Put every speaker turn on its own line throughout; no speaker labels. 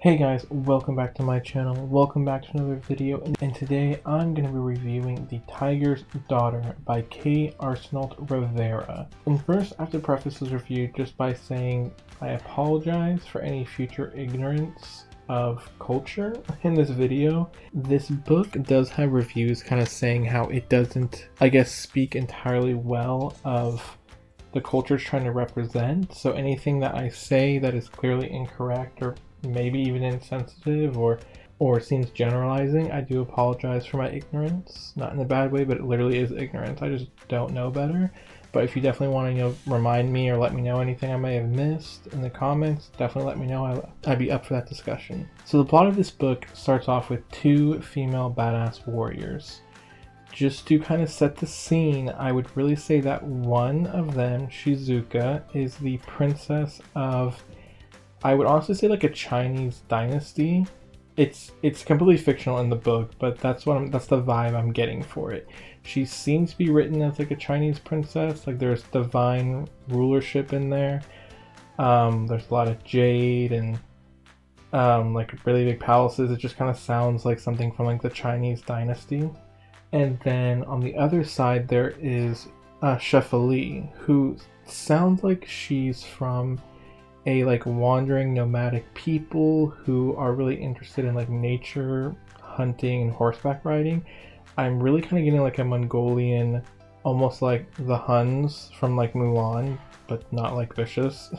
Hey guys, welcome back to my channel. Welcome back to another video, and today I'm going to be reviewing The Tiger's Daughter by Kay Arsenault Rivera. And first, I have to preface this review just by saying I apologize for any future ignorance of culture in this video. This book does have reviews kind of saying how it doesn't, I guess, speak entirely well of the culture it's trying to represent. So anything that I say that is clearly incorrect or maybe even insensitive or seems generalizing, I do apologize for my ignorance. Not in a bad way, but it literally is ignorance. I just don't know better. But if you definitely want to, remind me or let me know anything I may have missed in the comments, definitely let me know. I'd be up for that discussion. So the plot of this book starts off with two female badass warriors. Just to kind of set the scene, I would really say that one of them, Shizuka, is the princess of, I would honestly say, like a Chinese dynasty. It's completely fictional in the book, but that's the vibe I'm getting for it. She seems to be written as like a Chinese princess, like there's divine rulership in there. There's a lot of jade and like really big palaces. It just kind of sounds like something from like the Chinese dynasty. And then on the other side there is Shefali, who sounds like she's from a like wandering nomadic people who are really interested in like nature, hunting, and horseback riding. I'm really kind of getting like a Mongolian, almost like the Huns from like Mulan, but not like vicious.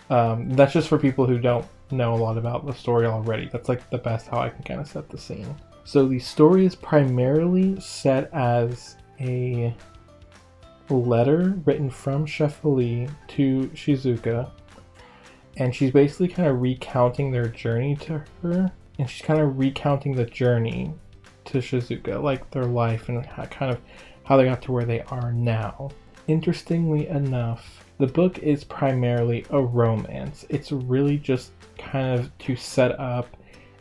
That's just for people who don't know a lot about the story already. That's like the best how I can kind of set the scene. So the story is primarily set as a letter written from Shefali to Shizuka, and she's basically kind of recounting their journey to her, and she's kind of recounting the journey to Shizuka, like their life and how they got to where they are now. Interestingly enough, the book is primarily a romance. It's really just kind of to set up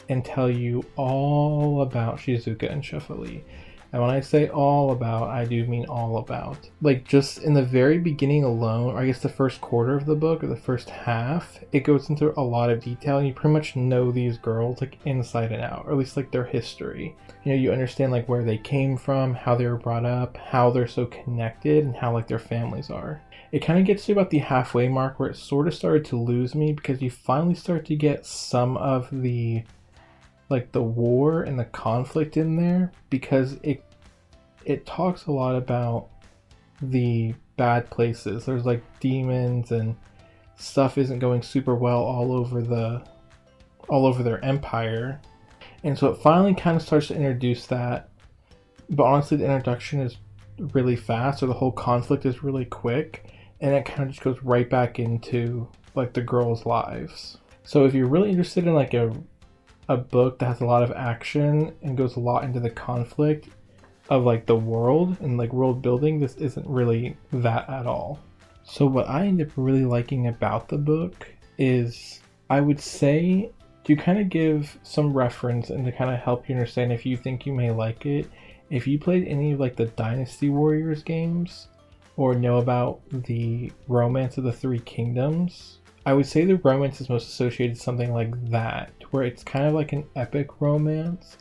and tell you all about Shizuka and Shefali. And when I say all about, I do mean all about. Like just in the very beginning alone, or I guess the first quarter of the book, or the first half, it goes into a lot of detail, and you pretty much know these girls like inside and out, or at least like their history. You understand like where they came from, how they were brought up, how they're so connected, and how like their families are. It kind of gets to about the halfway mark where it sort of started to lose me, because you finally start to get some of the war and the conflict in there, because it talks a lot about the bad places. There's like demons and stuff isn't going super well all over their empire. And so it finally kind of starts to introduce that, but honestly the introduction is really fast, or the whole conflict is really quick, and it kind of just goes right back into like the girls' lives. So if you're really interested in like a book that has a lot of action and goes a lot into the conflict of like the world and like world building, this isn't really that at all. So what I end up really liking about the book is, I would say, to kind of give some reference and to kind of help you understand if you think you may like it, if you played any of like the Dynasty Warriors games or know about the Romance of the Three Kingdoms, I would say the romance is most associated with something like that, where it's kind of like an epic romance.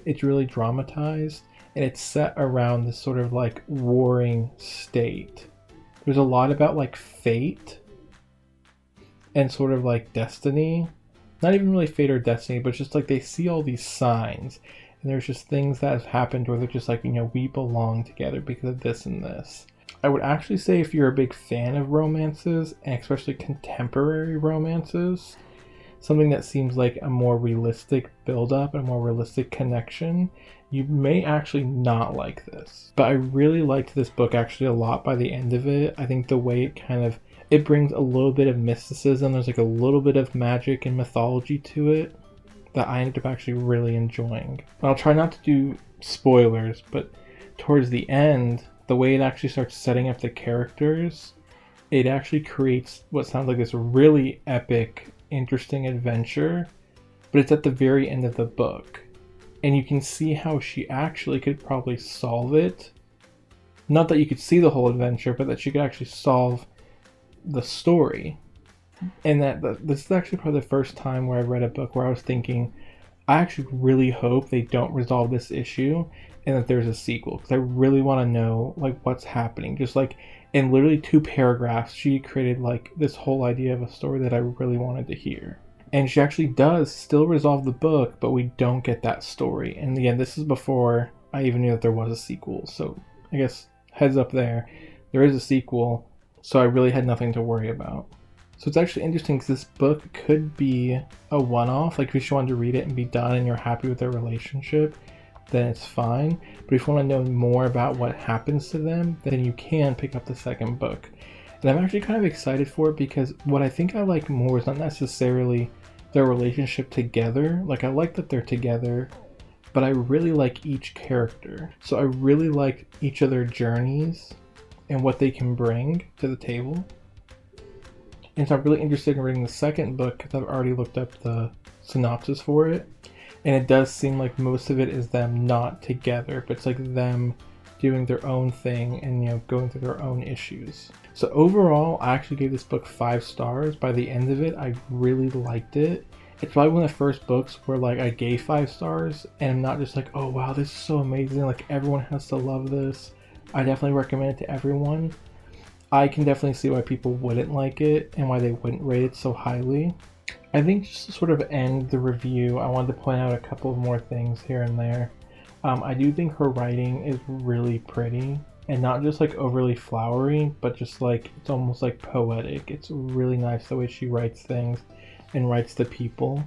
It's really dramatized, and it's set around this sort of like warring state. There's a lot about like fate and sort of like destiny. Not even really fate or destiny, but just like they see all these signs, and there's just things that have happened where they're just like, we belong together because of this and this. I would actually say if you're a big fan of romances, and especially contemporary romances, something that seems like a more realistic build-up and a more realistic connection, you may actually not like this. But I really liked this book actually a lot by the end of it. I think the way it brings a little bit of mysticism. There's like a little bit of magic and mythology to it that I ended up actually really enjoying. And I'll try not to do spoilers, but towards the end, the way it actually starts setting up the characters, it actually creates what sounds like this really epic, interesting adventure, but it's at the very end of the book. And you can see how she actually could probably solve it. Not that you could see the whole adventure, but that she could actually solve the story. And this is actually probably the first time where I read a book where I was thinking, I actually really hope they don't resolve this issue and that there's a sequel, because I really want to know like what's happening. Just like in literally 2 paragraphs, she created like this whole idea of a story that I really wanted to hear. And she actually does still resolve the book, but we don't get that story. And again, this is before I even knew that there was a sequel. So I guess heads up there, there is a sequel, so I really had nothing to worry about. So it's actually interesting because this book could be a one-off. Like if you just wanted to read it and be done and you're happy with their relationship, then it's fine. But if you want to know more about what happens to them, then you can pick up the second book. And I'm actually kind of excited for it because what I think I like more is not necessarily their relationship together. Like I like that they're together, but I really like each character. So I really like each of their journeys and what they can bring to the table. And so I'm really interested in reading the second book because I've already looked up the synopsis for it. And it does seem like most of it is them not together, but it's like them doing their own thing and, you know, going through their own issues. So overall, I actually gave this book 5 stars. By the end of it, I really liked it. It's probably one of the first books where like I gave 5 stars and I'm not just like, oh wow, this is so amazing, like everyone has to love this. I definitely recommend it to everyone. I can definitely see why people wouldn't like it and why they wouldn't rate it so highly. I think just to sort of end the review, I wanted to point out a couple of more things here and there. I do think her writing is really pretty and not just like overly flowery, but just like it's almost like poetic. It's really nice the way she writes things and writes the people.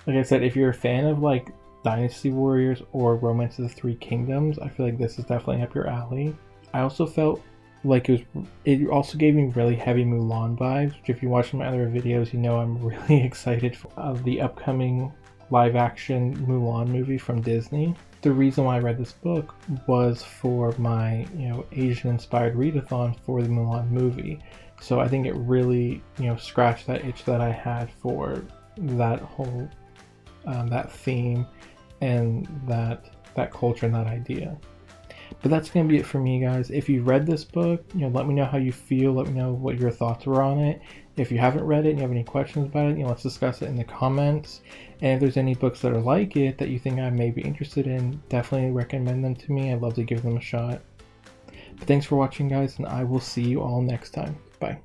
Like I said, if you're a fan of like Dynasty Warriors or Romance of the Three Kingdoms, I feel like this is definitely up your alley. I also felt like it also gave me really heavy Mulan vibes, which if you watch my other videos, you know I'm really excited for the upcoming live action Mulan movie from Disney. The reason why I read this book was for my, you know, Asian inspired readathon for the Mulan movie. So I think it really, you know, scratched that itch that I had for that whole that theme and that culture and that idea. But that's going to be it for me, guys. If you read this book, you know, let me know how you feel. Let me know what your thoughts were on it. If you haven't read it and you have any questions about it, you know, let's discuss it in the comments. And if there's any books that are like it that you think I may be interested in, definitely recommend them to me. I'd love to give them a shot. But thanks for watching, guys, and I will see you all next time. Bye.